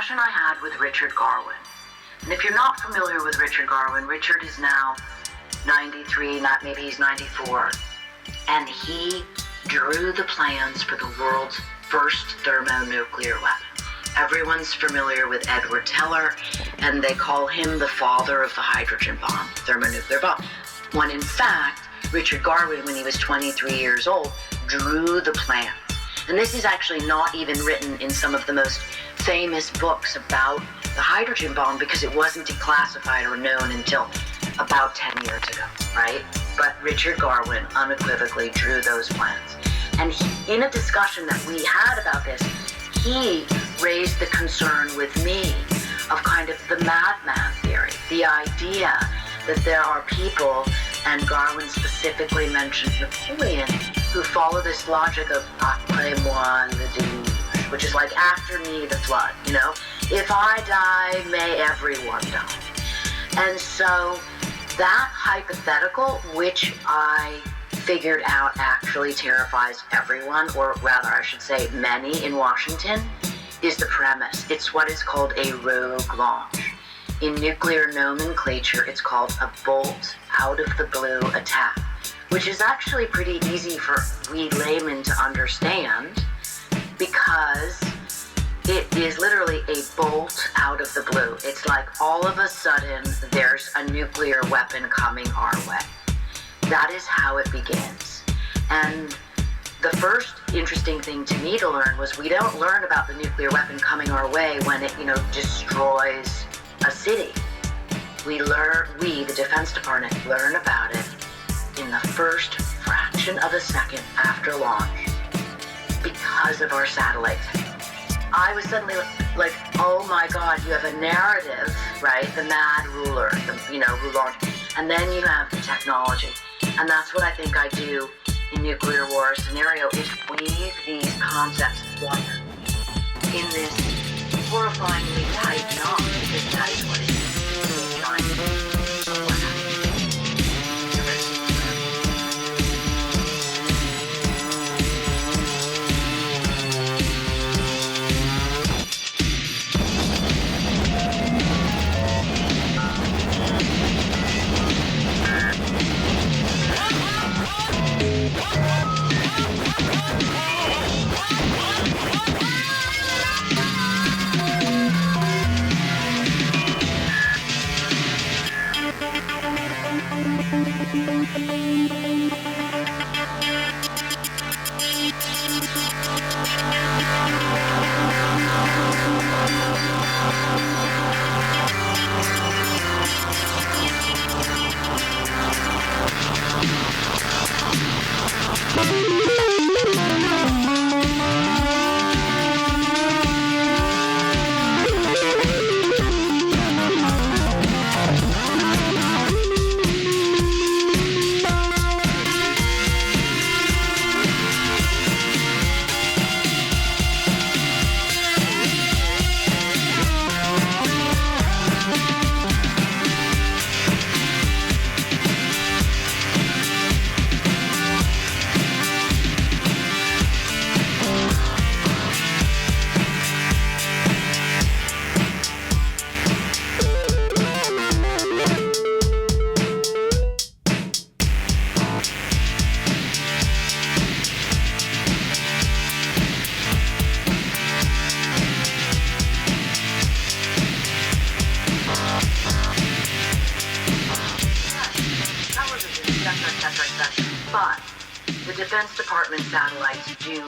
discussion I had with Richard Garwin. And if you're not familiar with Richard Garwin, Richard is now 93, maybe he's 94, and he drew the plans for the world's first thermonuclear weapon. Everyone's familiar with Edward Teller, and they call him the father of the hydrogen bomb, thermonuclear bomb. When in fact, Richard Garwin, when he was 23 years old, drew the plans. And this is actually not even written in some of the most famous books about the hydrogen bomb because it wasn't declassified or known until about 10 years ago, right? But Richard Garwin unequivocally drew those plans. And in a discussion that we had about this, he raised the concern with me of kind of the madman theory, the idea that there are people, and Garwin specifically mentioned Napoleon, who follow this logic of après moi le déluge, which is like after me the flood, you know? If I die, may everyone die. And so that hypothetical, which I figured out actually terrifies everyone, or rather I should say many in Washington, is the premise. It's what is called a rogue launch. In nuclear nomenclature, it's called a bolt out of the blue attack, which is actually pretty easy for we laymen to understand because it is literally a bolt out of the blue. It's like all of a sudden there's a nuclear weapon coming our way. That is how it begins. And the first interesting thing to me to learn was we don't learn about the nuclear weapon coming our way when it, destroys a city. We, the Defense Department, learn about it in the first fraction of a second after launch because of our satellites. I was suddenly like, oh my God, you have a narrative, right? The mad ruler, who launched, and then you have the technology. And that's what I think I do in nuclear war scenario is weave these concepts together in this horrifyingly tight knot, because that is what it is. But the Defense Department satellites do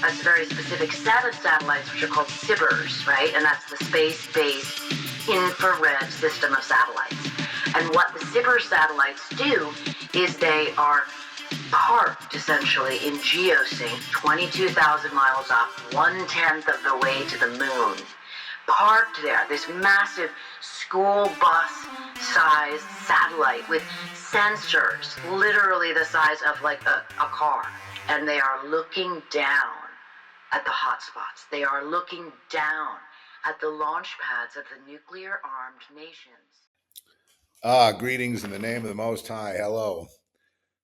a very specific set of satellites, which are called SBIRS, right? And that's the space-based infrared system of satellites. And what the SBIRS satellites do is they are parked, essentially, in geosync, 22,000 miles up, 1/10 of the way to the moon. Parked there, this massive school bus-sized satellite with sensors, literally the size of like a car. And they are looking down at the hotspots. They are looking down at the launch pads of the nuclear-armed nations. Greetings in the name of the Most High. Hello.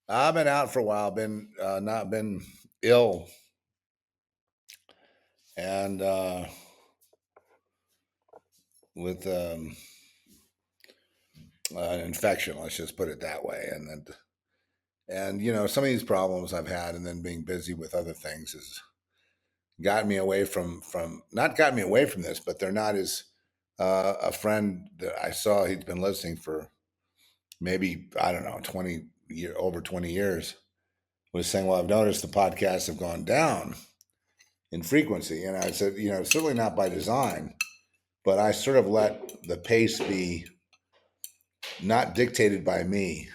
I've been out for a while, not been ill. And an infection. Let's just put it that way. And some of these problems I've had, and then being busy with other things has gotten me away from not gotten me away from this, but they're not as a friend that I saw. He'd been listening for maybe, I don't know, over 20 years, was saying, well, I've noticed the podcasts have gone down in frequency. And I said, certainly not by design, but I sort of let the pace be not dictated by me,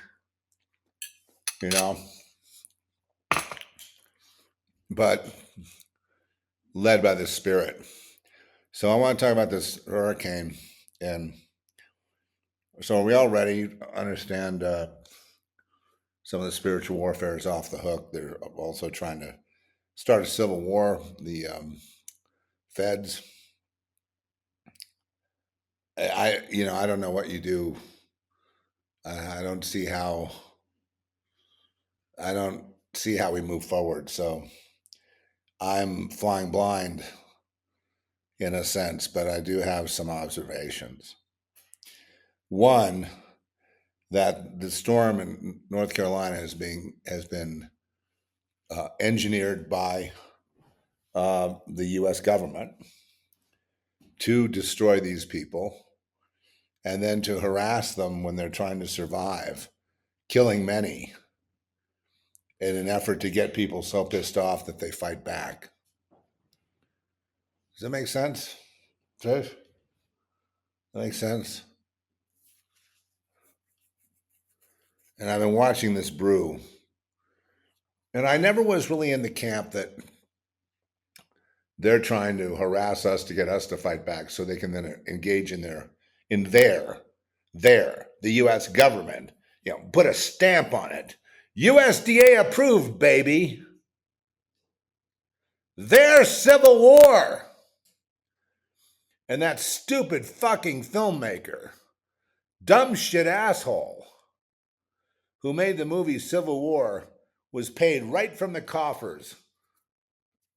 but led by the spirit. So I want to talk about this hurricane. And so are we all ready to understand some of the spiritual warfare is off the hook? They're also trying to start a civil war. The feds. I don't know what you do. I don't see how we move forward. So I'm flying blind in a sense, but I do have some observations. One, that the storm in North Carolina has been engineered by the U.S. government to destroy these people and then to harass them when they're trying to survive, killing many in an effort to get people so pissed off that they fight back. Does that make sense, Trish? That makes sense. And I've been watching this brew. And I never was really in the camp that they're trying to harass us to get us to fight back so they can then engage in the U.S. government, put a stamp on it. USDA approved, baby. Their civil war. And that stupid fucking filmmaker, dumb shit asshole, who made the movie Civil War was paid right from the coffers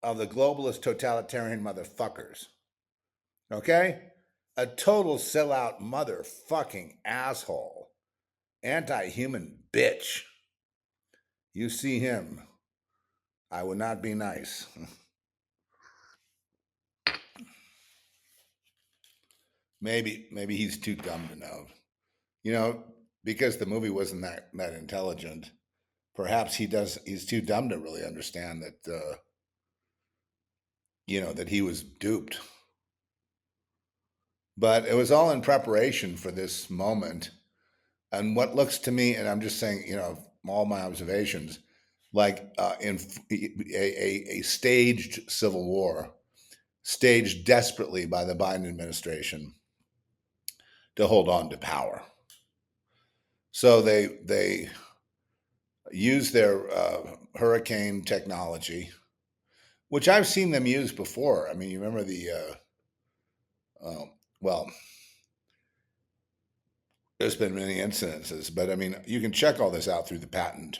of the globalist totalitarian motherfuckers. Okay? A total sellout motherfucking asshole. Anti-human bitch. You see him, I would not be nice. Maybe he's too dumb to know. Because the movie wasn't that intelligent. Perhaps he's too dumb to really understand that that he was duped. But it was all in preparation for this moment. And what looks to me, and I'm just saying, all my observations, like in a staged civil war, staged desperately by the Biden administration to hold on to power. So they use their hurricane technology, which I've seen them use before. I mean, you remember there's been many incidences, but I mean, you can check all this out through the patent.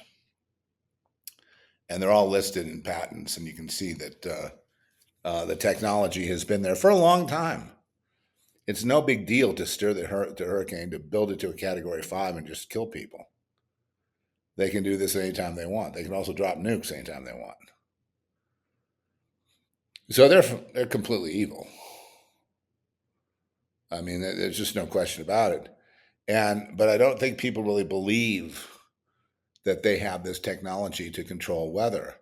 And they're all listed in patents, and you can see that the technology has been there for a long time. It's no big deal to stir the hurricane, to build it to a Category 5 and just kill people. They can do this anytime they want. They can also drop nukes anytime they want. So they're completely evil. I mean, there's just no question about it. But I don't think people really believe that they have this technology to control weather.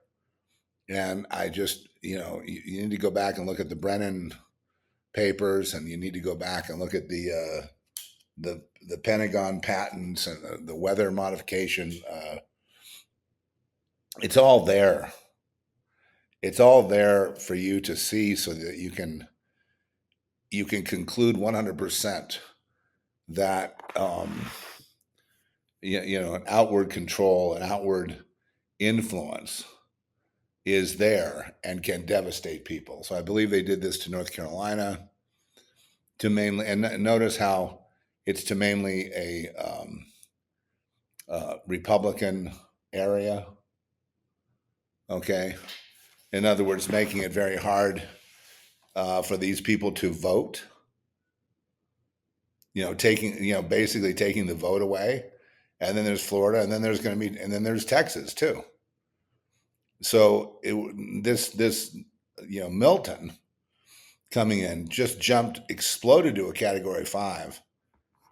And I just, you need to go back and look at the Brennan papers, and you need to go back and look at the Pentagon patents and the weather modification. It's all there. It's all there for you to see, so that you can conclude 100% that an outward control, an outward influence is there and can devastate people. So I believe they did this to North Carolina to mainly, and notice how it's to mainly a Republican area. Okay. In other words, making it very hard for these people to vote. basically taking the vote away. And then there's Florida, and then there's Texas too. So this Milton coming in just exploded to a Category 5,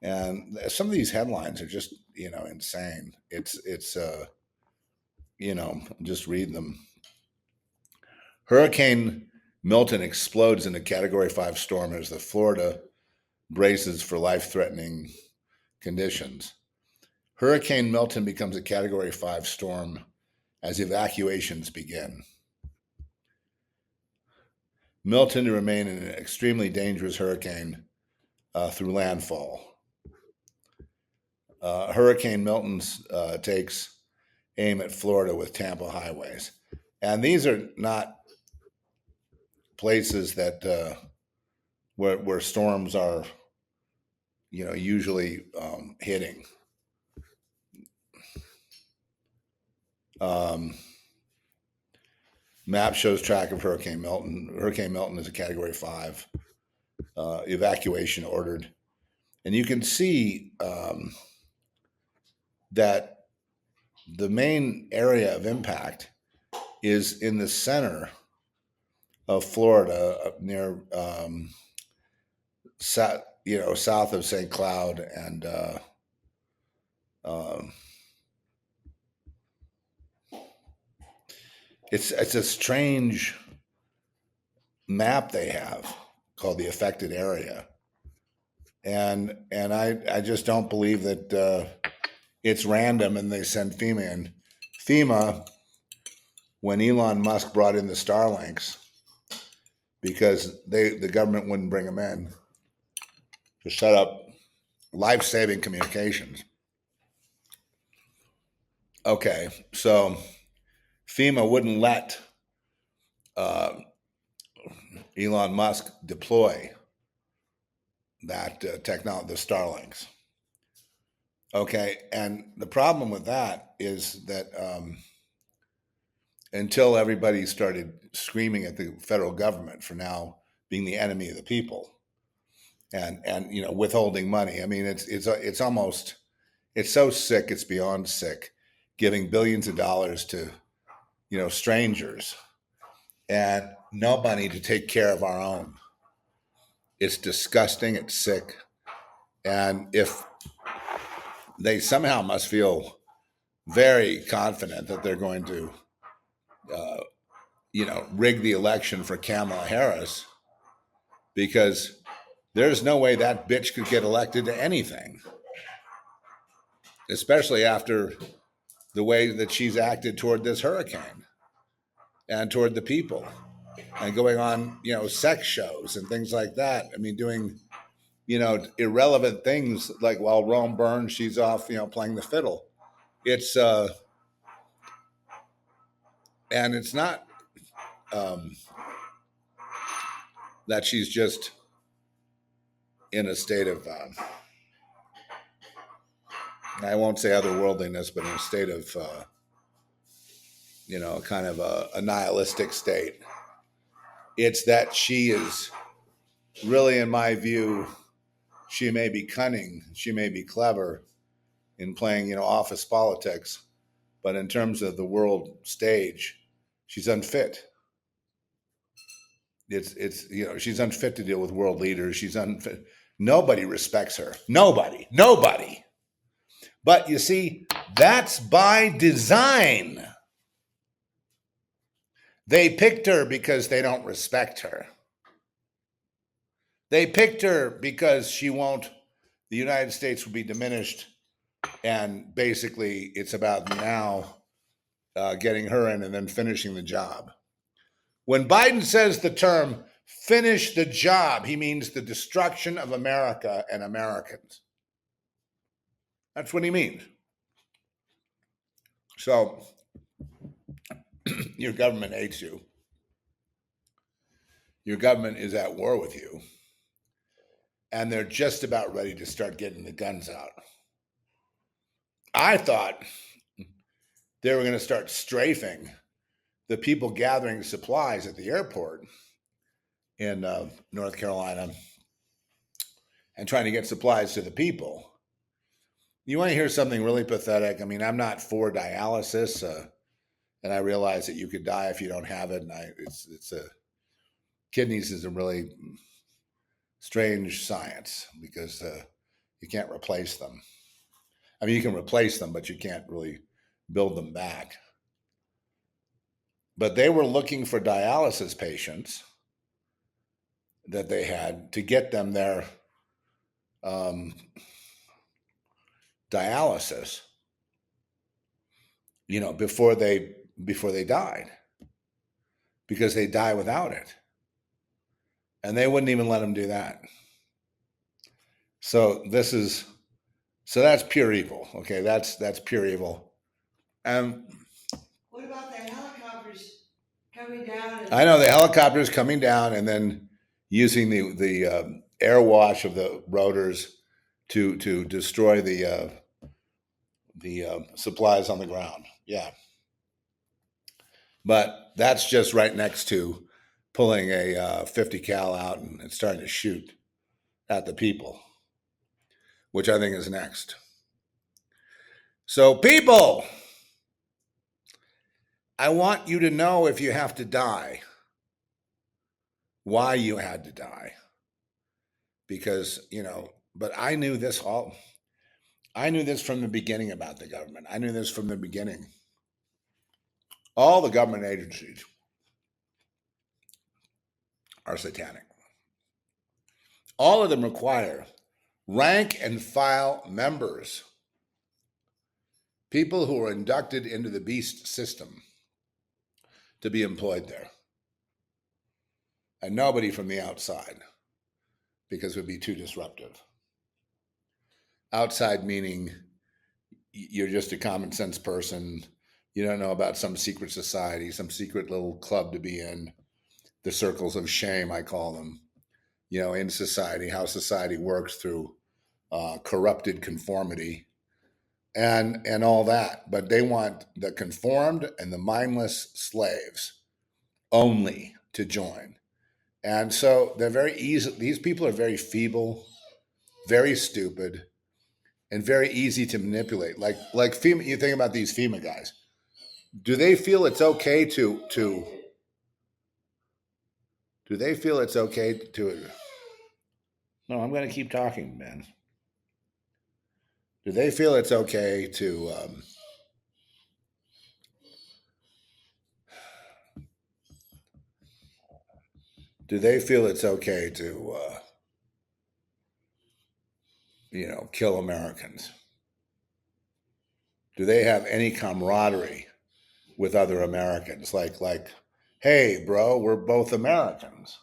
and some of these headlines are just insane. It's just read them. Hurricane Milton explodes in a Category 5 storm as the Florida braces for life-threatening conditions. Hurricane Milton becomes a Category 5 storm as evacuations begin. Milton to remain an extremely dangerous hurricane through landfall. Hurricane Milton takes aim at Florida with Tampa highways. And these are not places that where storms are usually hitting. Map shows track of Hurricane Milton. Hurricane Milton is a Category 5. Evacuation ordered. And you can see that the main area of impact is in the center of Florida, up near south of St. Cloud, and it's a strange map they have called the affected area, and I just don't believe that it's random and they send FEMA in. FEMA, when Elon Musk brought in the Starlinks, because the government wouldn't bring them in to set up life-saving communications. Okay, so FEMA wouldn't let Elon Musk deploy that technology, the Starlinks. Okay, and the problem with that is that until everybody started screaming at the federal government for now being the enemy of the people and withholding money. I mean, it's almost, it's so sick, it's beyond sick, giving billions of dollars to strangers and no money to take care of our own. It's disgusting, it's sick. And if they somehow must feel very confident that they're going to rig the election for Kamala Harris, because there's no way that bitch could get elected to anything, especially after the way that she's acted toward this hurricane and toward the people, and going on, sex shows and things like that. I mean, doing, irrelevant things, like while Rome burns, she's off, playing the fiddle. It's, and it's not that she's just in a state of, I won't say otherworldliness, but in a state of, kind of a nihilistic state. It's that she is really, in my view, she may be cunning, she may be clever in playing, office politics, but in terms of the world stage, she's unfit. It's she's unfit to deal with world leaders. She's unfit. Nobody respects her. Nobody. But you see, that's by design. They picked her because they don't respect her. They picked her because the United States will be diminished, and basically it's about now getting her in and then finishing the job. When Biden says the term finish the job, he means the destruction of America and Americans. That's what he means. So your government hates you. Your government is at war with you. And they're just about ready to start getting the guns out. I thought they were going to start strafing the people gathering supplies at the airport in North Carolina and trying to get supplies to the people. You want to hear something really pathetic? I mean, I'm not for dialysis, and I realize that you could die if you don't have it. And kidneys is a really strange science because you can't replace them. I mean, you can replace them, but you can't really build them back. But they were looking for dialysis patients that they had to get them their dialysis, before they died, because they die without it, and they wouldn't even let them do that. So that's pure evil. Okay, that's pure evil. What about the helicopters coming down? I know the helicopters coming down and then using the air wash of the rotors to destroy the supplies on the ground. Yeah, but that's just right next to pulling a 50 cal out and it's starting to shoot at the people, which I think is next. So people, I want you to know, if you have to die, why you had to die. Because, but I knew this from the beginning about the government. I knew this from the beginning. All the government agencies are satanic. All of them require rank and file members, people who are inducted into the beast system, to be employed there. And nobody from the outside, because it would be too disruptive. Outside meaning you're just a common sense person. You don't know about some secret society, some secret little club to be in, the circles of shame, I call them, in society, how society works through corrupted conformity and all that. But they want the conformed and the mindless slaves only to join. And so they're very easy. These people are very feeble, very stupid, and very easy to manipulate. Like FEMA, you think about these FEMA guys. Do they feel it's okay to do they feel it's okay to No, I'm going to keep talking, man. Do they feel it's okay to do they feel it's okay to kill Americans? Do they have any camaraderie with other Americans? Like, hey, bro, we're both Americans.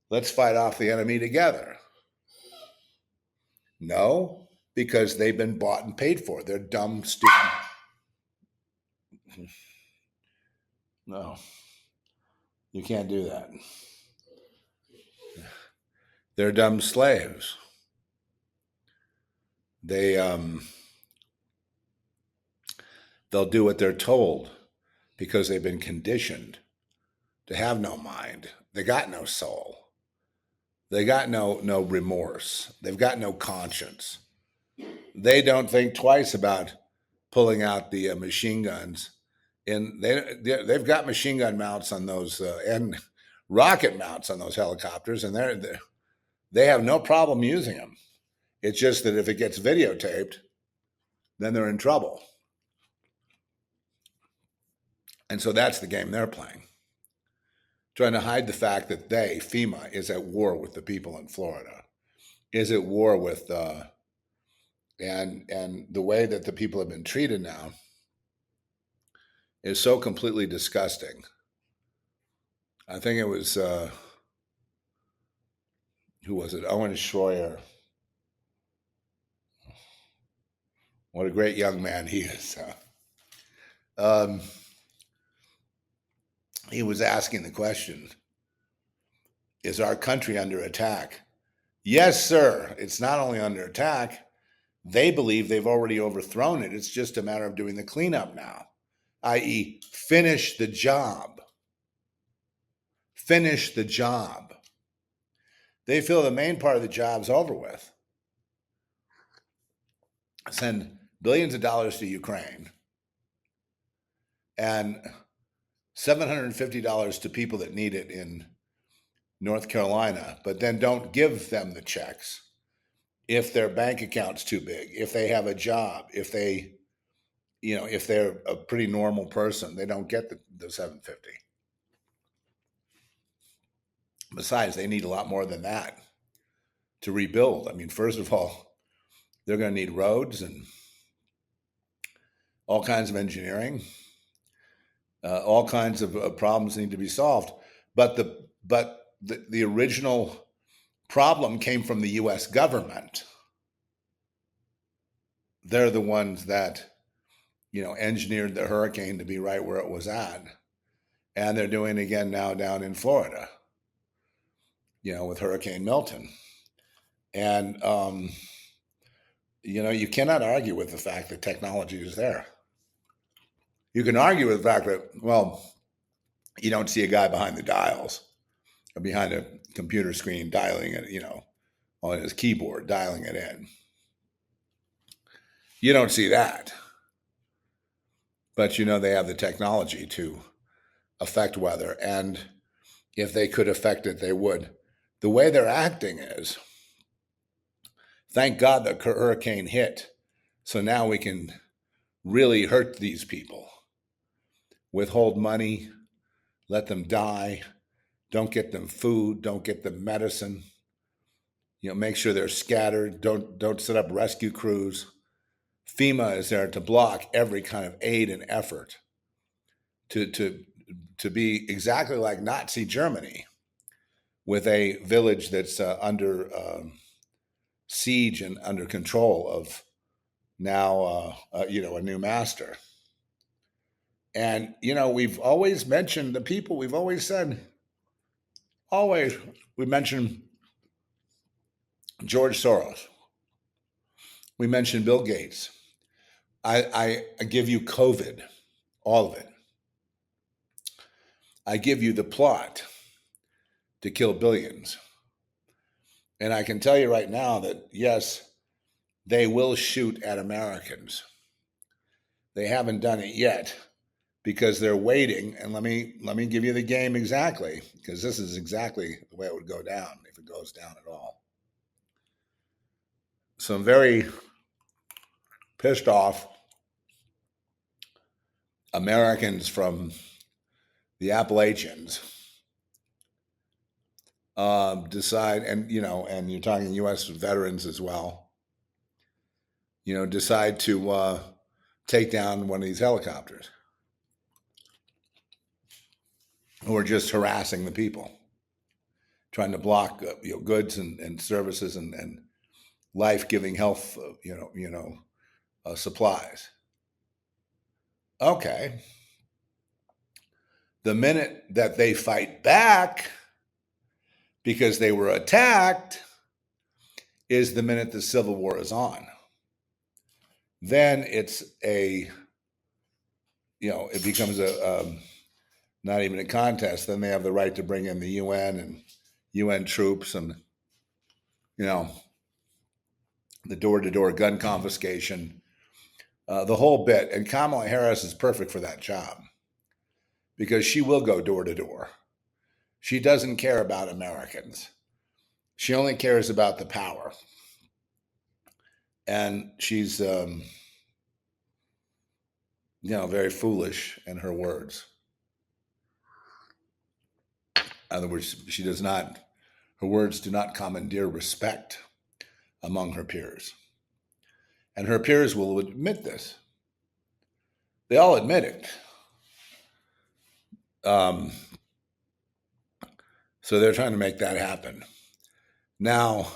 Let's fight off the enemy together. No, because they've been bought and paid for. They're dumb, stupid. No, you can't do that. They're dumb slaves. They'll do what they're told because they've been conditioned to have no mind. They got no soul. They got no remorse. They've got no conscience. They don't think twice about pulling out the machine guns. And they've got machine gun mounts on those and rocket mounts on those helicopters, and they have no problem using them. It's just that if it gets videotaped, then they're in trouble. And so that's the game they're playing. Trying to hide the fact that FEMA, is at war with the people in Florida, is at war with, and the way that the people have been treated now is so completely disgusting. I think it was, who was it? Owen Schroyer. What a great young man he is. He was asking the question, is our country under attack? Yes, sir. It's not only under attack. They believe they've already overthrown it. It's just a matter of doing the cleanup now, i.e., finish the job. Finish the job. They feel the main part of the job's over with. Send billions of dollars to Ukraine and $750 to people that need it in North Carolina, but then don't give them the checks if their bank account's too big, if they have a job, if they, if they're a pretty normal person, they don't get the 750. Besides, they need a lot more than that to rebuild. I mean, first of all, they're going to need roads and all kinds of engineering. All kinds of problems need to be solved. But the original problem came from the U.S. government. They're the ones that, engineered the hurricane to be right where it was at. And they're doing it again now down in Florida, with Hurricane Milton. And, you cannot argue with the fact that technology is there. You can argue with the fact that, well, you don't see a guy behind the dials or behind a computer screen dialing it, on his keyboard, dialing it in. You don't see that. But, they have the technology to affect weather. And if they could affect it, they would. The way they're acting is, thank God the hurricane hit. So now we can really hurt these people. Withhold money, let them die, don't get them food, don't get them medicine, make sure they're scattered, don't set up rescue crews. FEMA is there to block every kind of aid and effort to be exactly like Nazi Germany, with a village that's under siege and under control of now, a new master. And, we've always mentioned the people. We've always said, we mentioned George Soros. We mentioned Bill Gates. I give you COVID, all of it. I give you the plot to kill billions. And I can tell you right now that, yes, they will shoot at Americans. They haven't done it yet, because they're waiting. And let me give you the game exactly, because this is exactly the way it would go down if it goes down at all. Some very pissed off Americans from the Appalachians decide, and you're talking U.S. veterans as well, decide to take down one of these helicopters, who are just harassing the people, trying to block goods and services and life-giving health supplies. Okay. The minute that they fight back because they were attacked is the minute the Civil War is on. Then it's it becomes not even a contest. Then they have the right to bring in the UN and UN troops and, the door-to-door gun confiscation, the whole bit. And Kamala Harris is perfect for that job, because she will go door to door. She doesn't care about Americans. She only cares about the power. And she's, very foolish in her words. In other words, her words do not commandeer respect among her peers. And her peers will admit this. They all admit it. So they're trying to make that happen. Now,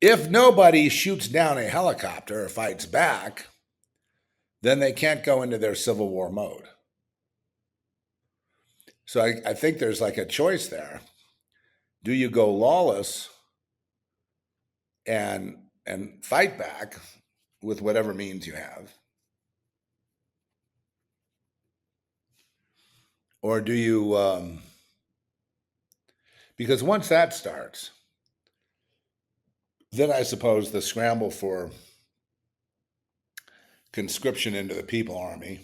if nobody shoots down a helicopter or fights back, then they can't go into their Civil War mode. So I think there's like a choice there. Do you go lawless and fight back with whatever means you have? Or do you, because once that starts, then I suppose the scramble for conscription into the People Army,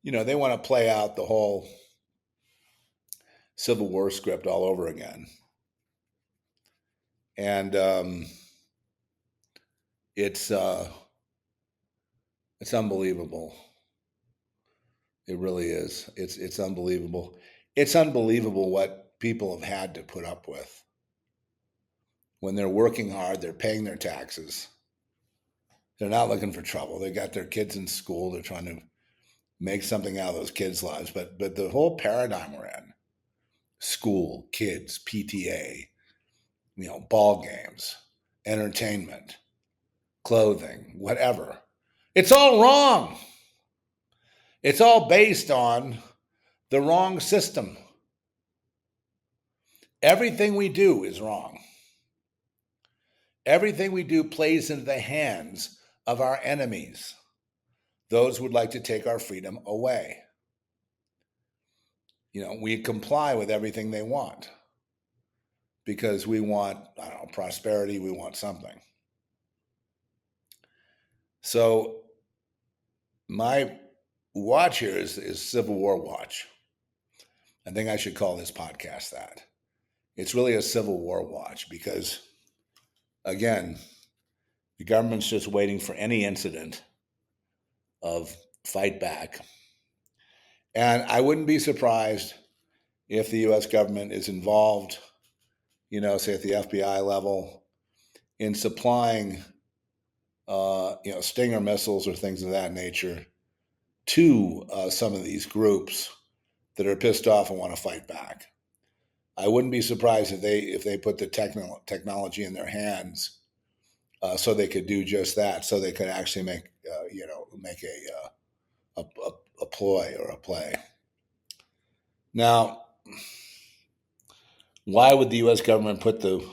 they want to play out the whole Civil War script all over again. And it's unbelievable. It really is. It's unbelievable. It's unbelievable what people have had to put up with. When they're working hard, they're paying their taxes. They're not looking for trouble. They got their kids in school. They're trying to make something out of those kids' lives. But the whole paradigm we're in, school, kids, PTA, ball games, entertainment, clothing, whatever. It's all wrong. It's all based on the wrong system. Everything we do is wrong. Everything we do plays into the hands of our enemies. Those who would like to take our freedom away. We comply with everything they want because we want, prosperity, we want something. So my watch here is Civil War watch. I think I should call this podcast that. It's really a Civil War watch because, again, the government's just waiting for any incident of fight back. And I wouldn't be surprised if the U.S. government is involved, say at the FBI level, in supplying, Stinger missiles or things of that nature to some of these groups that are pissed off and want to fight back. I wouldn't be surprised if they put the technology in their hands so they could do just that, so they could actually make a ploy or a play. Now, why would the U.S. government put the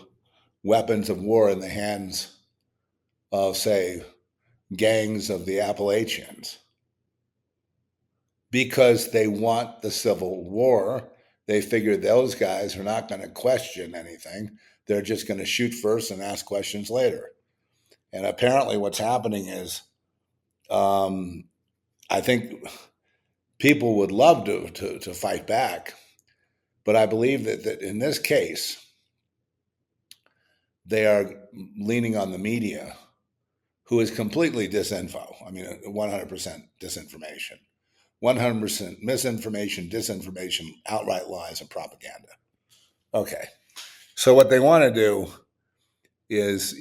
weapons of war in the hands of, say, gangs of the Appalachians? Because they want the Civil War. They figure those guys are not going to question anything. They're just going to shoot first and ask questions later. And apparently what's happening is, I think people would love to fight back, but I believe that in this case, they are leaning on the media, who is completely disinfo. 100% disinformation. 100% misinformation, disinformation, outright lies, and propaganda. Okay. So what they want to do is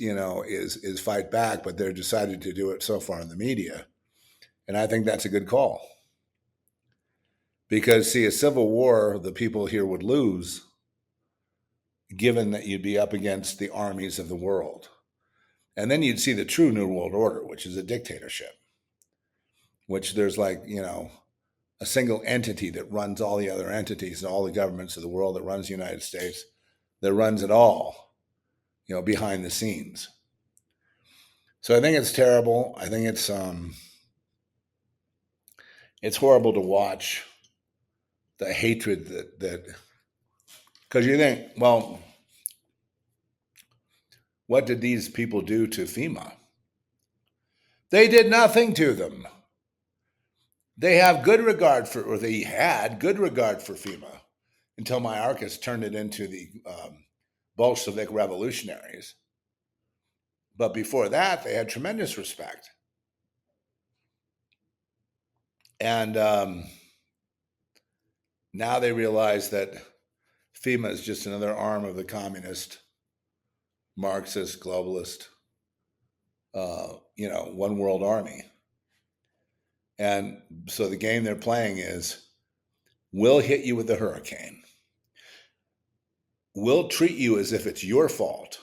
fight back, but they're decided to do it so far in the media. And I think that's a good call. Because, see, a civil war, the people here would lose, given that you'd be up against the armies of the world. And then you'd see the true New World Order, which is a dictatorship, which there's a single entity that runs all the other entities and all the governments of the world, that runs the United States, that runs it all, behind the scenes. So I think it's terrible. I think it's horrible to watch the hatred that because you think, well, what did these people do to FEMA? They did nothing to them. They had good regard for FEMA until Mayorkas turned it into the Bolshevik revolutionaries. But before that, they had tremendous respect. And now they realize that FEMA is just another arm of the communist, Marxist, globalist, one world army. And so the game they're playing is, we'll hit you with a hurricane. We'll treat you as if it's your fault.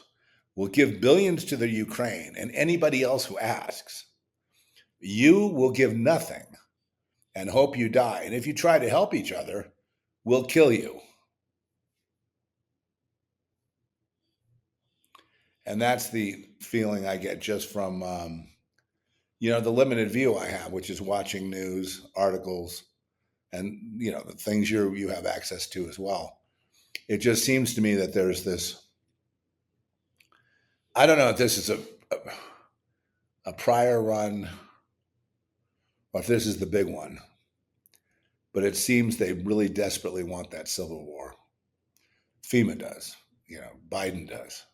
We'll give billions to the Ukraine and anybody else who asks. You will give nothing and hope you die. And if you try to help each other, we'll kill you. And that's the feeling I get just from, the limited view I have, which is watching news, articles, and, the things you have access to as well. It just seems to me that there's this I don't know if this is a prior run or if this is the big one, but it seems they really desperately want that civil war. FEMA does, Biden does,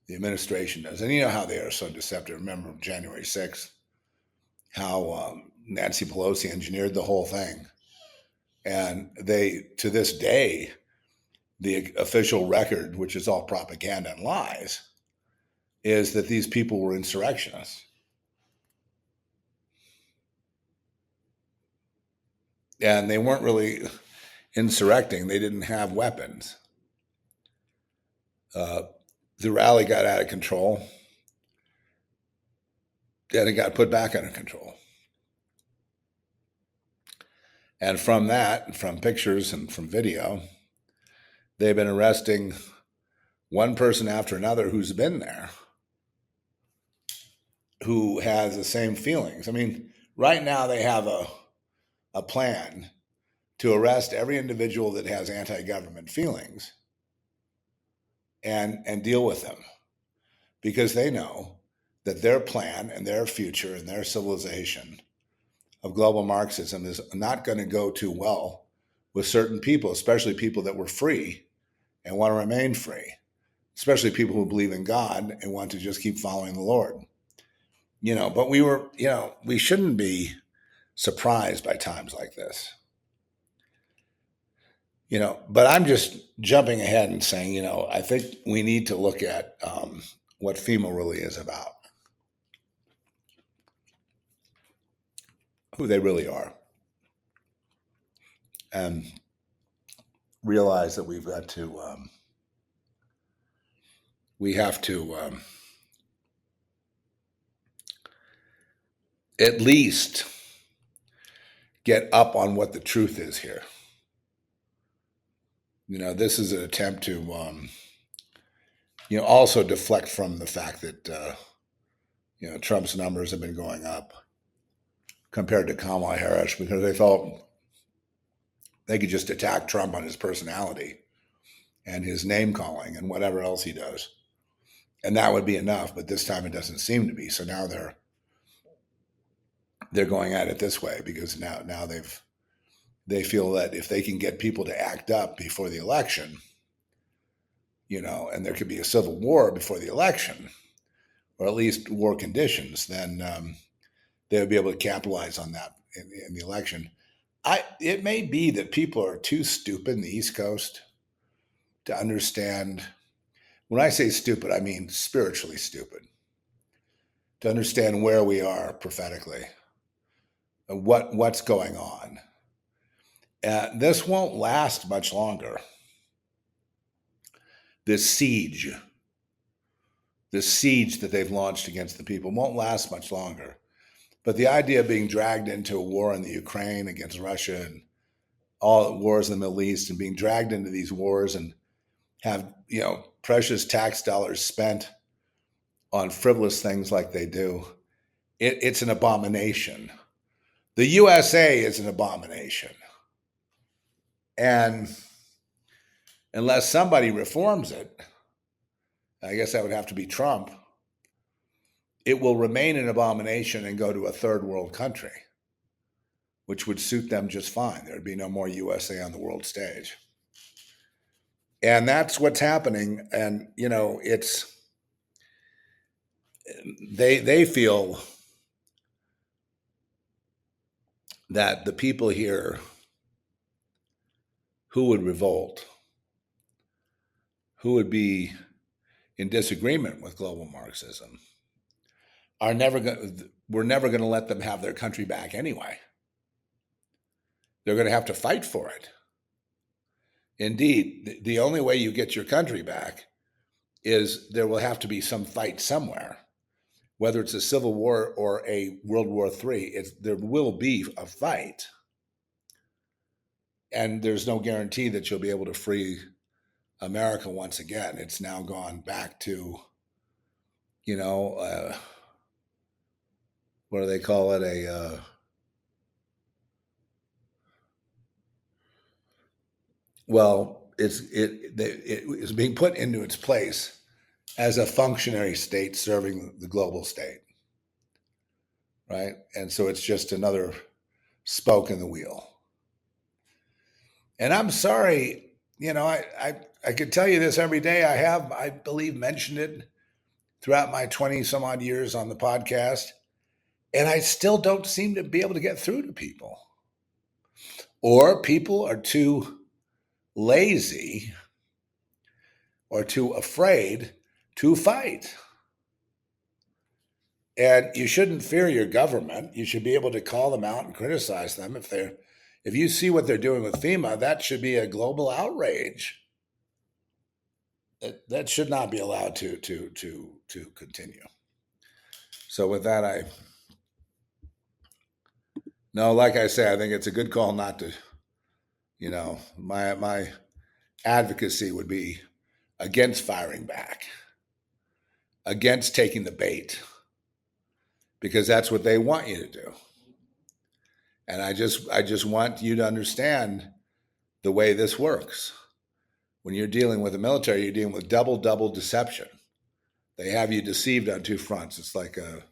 the administration does. And you know how they are so deceptive. Remember January 6th, how Nancy Pelosi engineered the whole thing. And they, to this day, the official record, which is all propaganda and lies, is that these people were insurrectionists. And they weren't really insurrecting. They didn't have weapons. The rally got out of control. Then it got put back under control. And from that, from pictures and from video, they've been arresting one person after another who's been there, who has the same feelings. I mean, right now they have a plan to arrest every individual that has anti-government feelings and deal with them, because they know that their plan and their future and their civilization of global Marxism is not going to go too well with certain people, especially people that were free and want to remain free, especially people who believe in God and want to just keep following the Lord. But we shouldn't be surprised by times like this. But I'm just jumping ahead and saying, I think we need to look at what FEMA really is about, who they really are, and realize that we have to at least get up on what the truth is here. This is an attempt to, also deflect from the fact that, Trump's numbers have been going up compared to Kamala Harris, because they thought they could just attack Trump on his personality and his name calling and whatever else he does. And that would be enough. But this time it doesn't seem to be. So now they're going at it this way, because now they feel that if they can get people to act up before the election, and there could be a civil war before the election, or at least war conditions, then they would be able to capitalize on that in the election. It may be that people are too stupid in the East Coast to understand. When I say stupid, I mean spiritually stupid, to understand where we are prophetically, what's going on. This won't last much longer. This siege that they've launched against the people won't last much longer. But the idea of being dragged into a war in the Ukraine against Russia and all wars in the Middle East, and being dragged into these wars and have, precious tax dollars spent on frivolous things like they do, it's an abomination. The USA is an abomination. And unless somebody reforms it, I guess that would have to be Trump, it will remain an abomination and go to a third world country, which would suit them just fine. There'd be no more USA on the world stage. And that's what's happening. And, they feel that the people here who would revolt, who would be in disagreement with global Marxism, we're never going to let them have their country back anyway. They're going to have to fight for it. Indeed, the only way you get your country back is there will have to be some fight somewhere, whether it's a civil war or a World War III. There will be a fight. And there's no guarantee that you'll be able to free America once again. It's now gone back to, what do they call it? It's being put into its place as a functionary state serving the global state, right? And so it's just another spoke in the wheel. And I'm sorry, I could tell you this every day. I believe, mentioned it throughout my 20 some odd years on the podcast, and I still don't seem to be able to get through to people. Or people are too lazy or too afraid to fight. And you shouldn't fear your government. You should be able to call them out and criticize them. If you see what they're doing with FEMA, that should be a global outrage. That should not be allowed to continue. So with that, like I say, I think it's a good call not to, my advocacy would be against firing back, against taking the bait, because that's what they want you to do. And I just want you to understand the way this works. When you're dealing with the military, you're dealing with double deception. They have you deceived on two fronts. It's like a,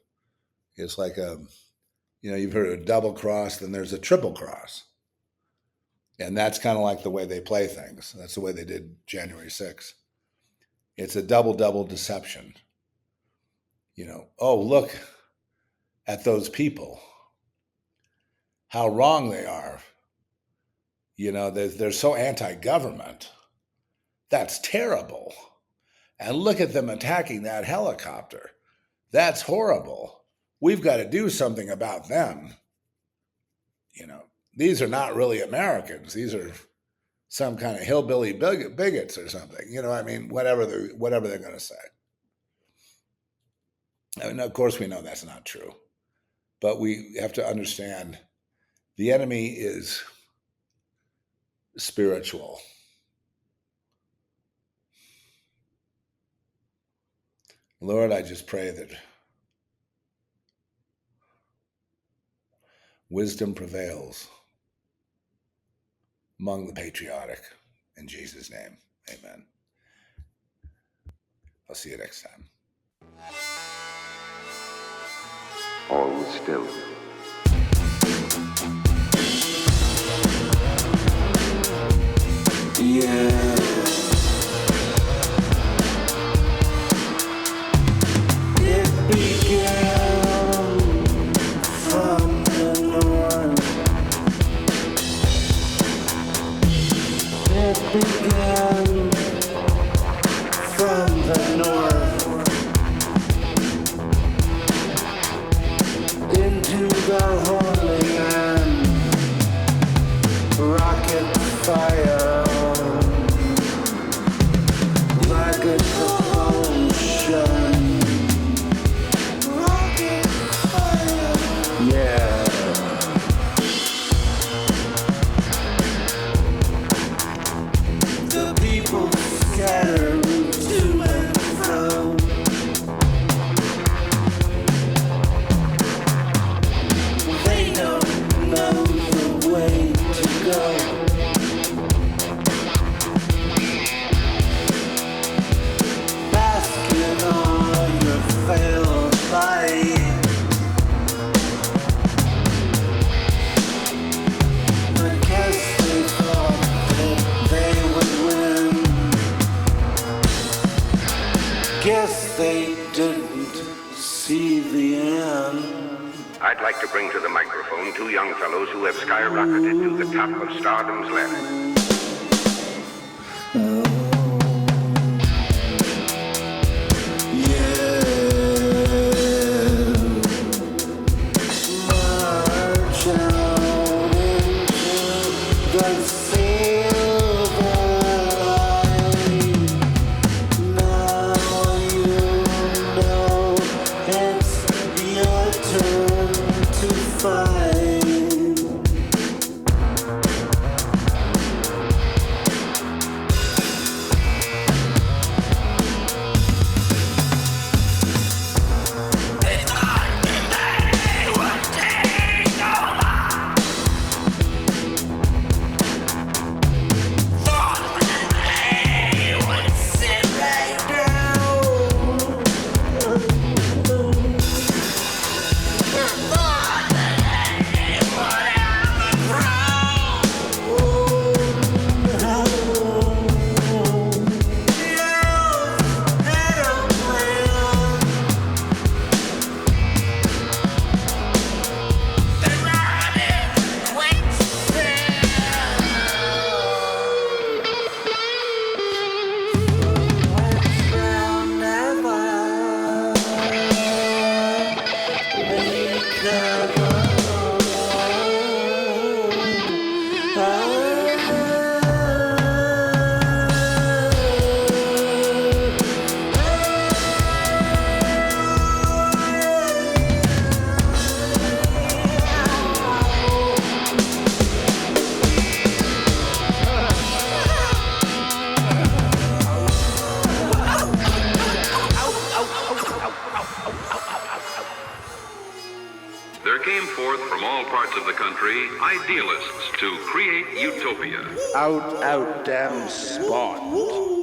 you've heard of a double cross, then there's a triple cross. And that's kind of like the way they play things. That's the way they did January 6th. It's a double deception. Oh, look at those people, how wrong they are. They're so anti-government. That's terrible. And look at them attacking that helicopter. That's horrible. We've got to do something about them. These are not really Americans. These are some kind of hillbilly bigots or something. Whatever they're going to say. Of course, we know that's not true. But we have to understand the enemy is spiritual. Lord, I just pray that wisdom prevails among the patriotic. In Jesus' name, amen. I'll see you next time. All was still. Yeah. It began from the north. It began from the north into the Holy Land. Rocket fire. Rocket propulsion. Rocket fire. Yeah. The people scattered to and fro. They don't know the way to go. Basking on your failed light. I guess they thought that they would win. Guess they didn't see the end. I'd like to bring to the microphone two young fellows who have skyrocketed to the top of stardom's ladder. There came forth from all parts of the country idealists to create utopia. Out, damn spot.